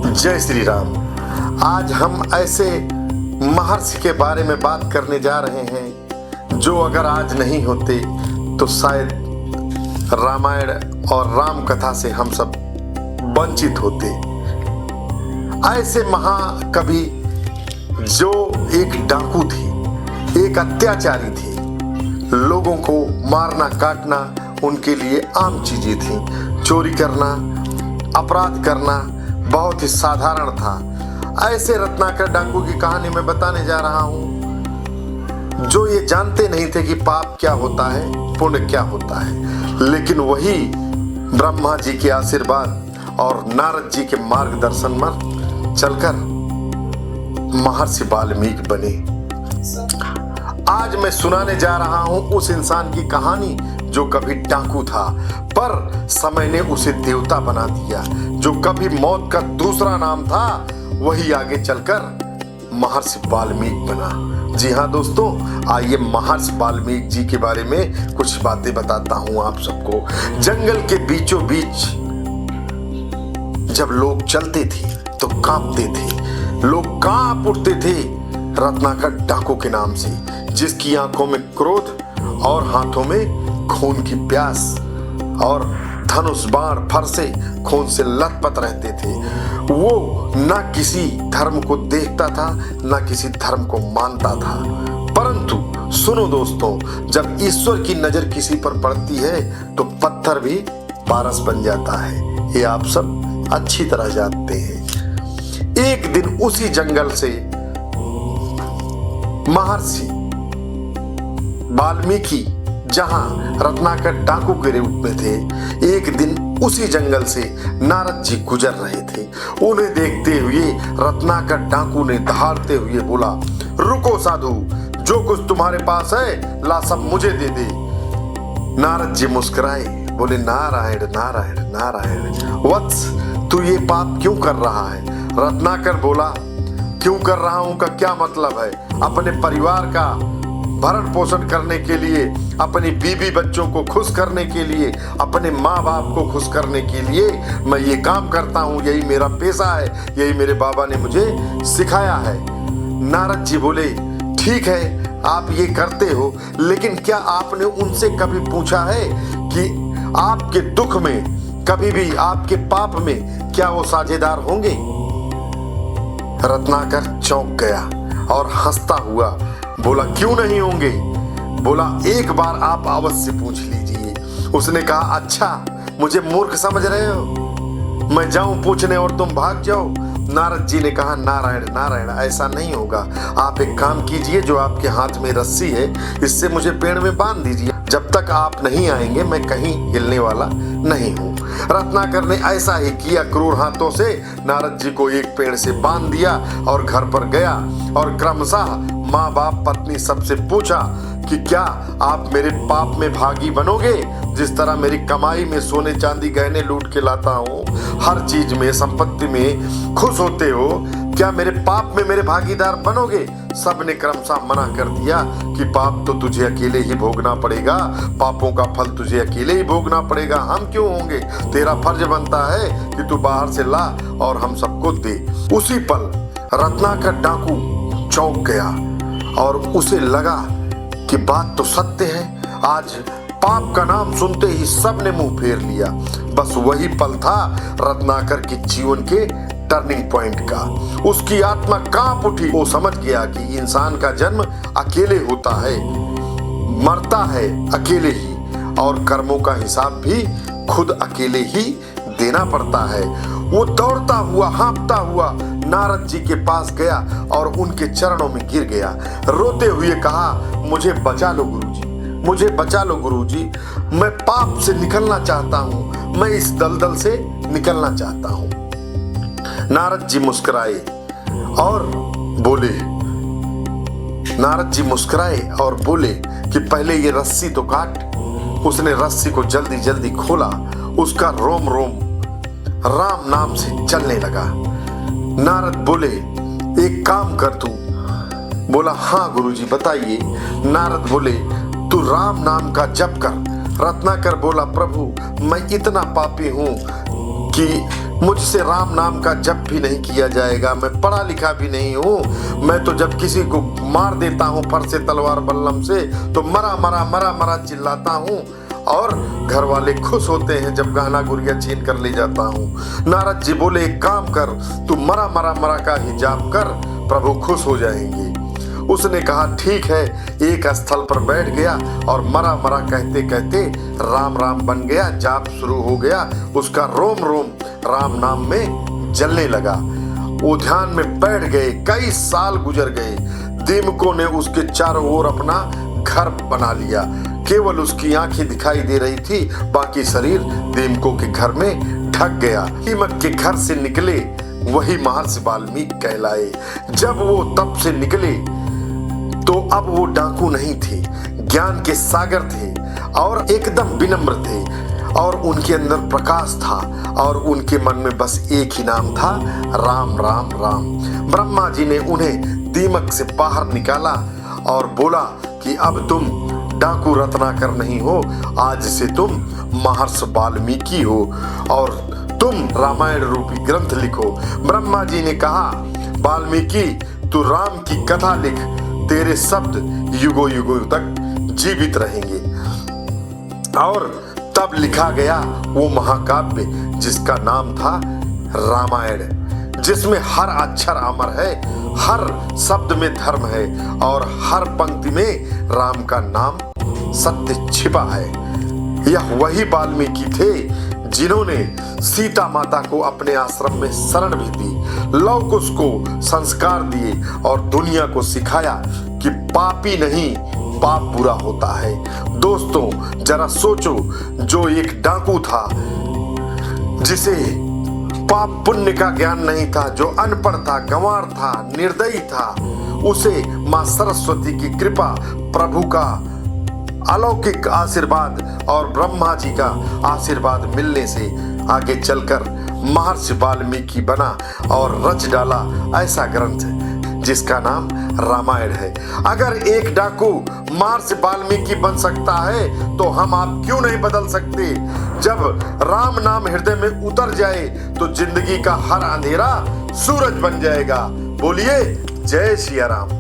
जय श्री राम। आज हम ऐसे महर्षि के बारे में बात करने जा रहे हैं जो अगर आज नहीं होते तो शायद रामायण और राम कथा से हम सब वंचित होते। ऐसे महाकवि जो एक डाकू थी, एक अत्याचारी थी, लोगों को मारना काटना उनके लिए आम चीजें थी। चोरी करना, अपराध करना बहुत ही साधारण था। ऐसे रत्नाकर डाकू की कहानी मैं बताने जा रहा हूं जो ये जानते नहीं थे कि पाप क्या होता है, पुण्य क्या होता है, लेकिन वही ब्रह्मा जी के आशीर्वाद और नारद जी के मार्गदर्शन में चलकर महर्षि वाल्मीकि बने। आज मैं सुनाने जा रहा हूं उस इंसान की कहानी जो कभी डाकू था पर समय ने उसे देवता बना दिया। जो कभी मौत का दूसरा नाम था वही आगे चलकर महर्षि वाल्मीकि बना। जी हाँ दोस्तों, आइए महर्षि वाल्मीकि जी के बारे में कुछ बातें बताता हूं आप सबको। जंगल के बीचों बीच जब लोग चलते थे तो कांपते थे, लोग कांप उठते थे रत्नाकर डाकू के नाम से, जिसकी आंखों में क्रोध और हाथों में खून की प्यास और धनुष बाण फरसे खून से लथपथ रहते थे। वो न किसी धर्म को देखता था न किसी धर्म को मानता था। परंतु सुनो दोस्तों, जब ईश्वर की नजर किसी पर पड़ती है तो पत्थर भी पारस बन जाता है। ये आप सब अच्छी तरह जानते हैं। एक दिन उसी जंगल से महर्षि वाल्मीकि जहां रत्नाकर डाकू के रूप में थे, एक दिन उसी जंगल से नारद जी गुजर रहे थे। उन्हें देखते हुए रत्नाकर डाकू ने दहाड़ते हुए बोला, रुको साधु, जो कुछ तुम्हारे पास है ला सब मुझे दे दे। नारद जी मुस्कुराए, बोले नारायण नारायण नारायण। वत्स, तू ये पाप क्यों कर रहा है? रत्नाकर बोला, क्यों कर रहा हूं का क्या मतलब है? अपने परिवार का भरण पोषण करने के लिए, अपनी बीवी बच्चों को खुश करने के लिए, अपने माँ बाप को खुश करने के लिए मैं ये काम करता हूँ। यही मेरा पेशा है, यही मेरे बाबा ने मुझे सिखाया है। नारद जी बोले, ठीक है आप ये करते हो, लेकिन क्या आपने उनसे कभी पूछा है कि आपके दुख में, कभी भी आपके पाप में क्या वो साझेदार होंगे? रत्नाकर चौंक गया और हंसता हुआ बोला, क्यों नहीं होंगे? बोला, एक बार आप अवश्य पूछ लीजिए। उसने कहा, अच्छा मुझे मूर्ख समझ रहे हो? मैं जाऊं पूछने और तुम भाग जाओ? नारद जी ने कहा, नारायण नारायण, ऐसा नहीं होगा। आप एक काम कीजिए, जो आपके हाथ में रस्सी है इससे मुझे पेड़ में बांध दीजिए। जब तक आप नहीं आएंगे मैं कहीं हिलने वाला नहीं हूँ। रत्नाकर ने ऐसा ही किया। क्रूर हाथों से नारद जी को एक पेड़ से बांध दिया और घर पर गया और क्रमशः माँ बाप पत्नी सबसे पूछा कि क्या आप मेरे पाप में भागी बनोगे? जिस तरह मेरी कमाई में सोने चांदी गहने लूट के लाता हूँ, हर चीज में, संपत्ति में खुश होते हो, क्या मेरे पाप में मेरे भागीदार बनोगे? सबने क्रमशः मना कर दिया कि पाप तो तुझे अकेले ही भोगना पड़ेगा, पापों का फल तुझे अकेले ही भोगना पड़ेगा, हम क्यों होंगे? तेरा फर्ज बनता है कि तू बाहर से ला और हम सबको दे। उसी पल रत्नाकर डाकू चौंक गया और उसे लगा कि बात तो सत्य है। आज पाप का नाम सुनते ही सबने मुंह फेर लिया। बस वही पल था रत्नाकर के जीवन के टर्निंग पॉइंट का। उसकी आत्मा कांप उठी। वो समझ गया कि इंसान का जन्म अकेले होता है, मरता है अकेले ही, और कर्मों का हिसाब भी खुद अकेले ही देना पड़ता है। वो दौड़ता हुआ, हाँफता हुआ नारद जी के पास गया और उनके चरणों में गिर गया। रोते हुए कहा, मुझे बचा लो गुरुजी, मुझे बचा लो गुरुजी, मैं पाप से निकलना चाहता हूँ, मैं इस दलदल से निकलना चाहता हूँ। नारद जी मुस्कुराए और बोले, नारद जी मुस्कुराए और बोले कि पहले ये रस्सी तो काट। उसने रस्सी को जल्दी जल्दी खोला। उसका रोम रोम राम नाम से चलने लगा। नारद बोले, एक काम कर तू। बोला, हाँ गुरुजी बताइए। नारद बोले, तू राम नाम का जप कर। रत्नाकर बोला, प्रभु मैं इतना पापी हूं कि मुझसे राम नाम का जप भी नहीं किया जाएगा। मैं पढ़ा लिखा भी नहीं हूँ। मैं तो जब किसी को मार देता हूँ फर से, तलवार बल्लम से, तो मरा मरा मरा मरा चिल्लाता हूँ और घर वाले खुश होते हैं जब गहना गुड़िया छीन कर ले जाता हूँ। नारद जी बोले एक काम कर, तू मरा मरा मरा का ही जाप कर, प्रभु खुश हो जाएंगे। उसने कहा ठीक है। एक स्थल पर बैठ गया और मरा मरा कहते कहते राम राम बन गया। जाप शुरू हो गया। उसका रोम रोम राम नाम में जलने लगा। वो ध्यान में बैठ गए। कई साल गुजर गए। दीमकों ने उसके चारों ओर अपना घर बना लिया। केवल उसकी आंखें दिखाई दे रही थी, बाकी शरीर दीमकों के घर में ढक गया। दीमक के घर से निकले वही महर्षि वाल्मीकि कहलाए। जब वो तप से निकले तो अब वो डाकू नहीं थे, ज्ञान के सागर थे और एकदम विनम्र थे और उनके अंदर प्रकाश था और उनके मन में बस एक ही नाम था, राम राम राम। ब्रह्मा जी ने उन्हें दीमक से बाहर निकाला और बोला कि अब तुम डाकू रत्नाकर नहीं हो, आज से तुम महर्षि वाल्मीकि हो और तुम रामायण रूपी ग्रंथ लिखो। ब्रह्मा जी ने कहा वाल्मीकि तू राम की कथा लिख, तेरे शब्द युगों युगों तक जीवित रहेंगे। और तब लिखा गया वो महाकाव्य जिसका नाम था रामायण, जिसमें हर अक्षर अमर है, हर शब्द में धर्म है और हर पंक्ति में राम का नाम सत्य छिपा है। यह वही वाल्मीकि थे जिन्होंने सीता माता को अपने आश्रम में शरण भी दी, लव कुश को संस्कार दिए और दुनिया को सिखाया कि पापी नहीं पाप बुरा होता है। दोस्तों जरा सोचो, जो एक डाकू था जिसे पाप पुण्य का ज्ञान नहीं था, जो अनपढ़ था, गंवार था, निर्दयी था, उसे मां सरस्वती की कृपा, प्रभु का अलौकिक आशीर्वाद और ब्रह्मा जी का आशीर्वाद मिलने से आगे चलकर महर्षि वाल्मीकि बना और रच डाला ऐसा ग्रंथ जिसका नाम रामायण है। अगर एक डाकू महर्षि वाल्मीकि बन सकता है तो हम आप क्यों नहीं बदल सकते? जब राम नाम हृदय में उतर जाए तो जिंदगी का हर अंधेरा सूरज बन जाएगा। बोलिए जय सिया राम।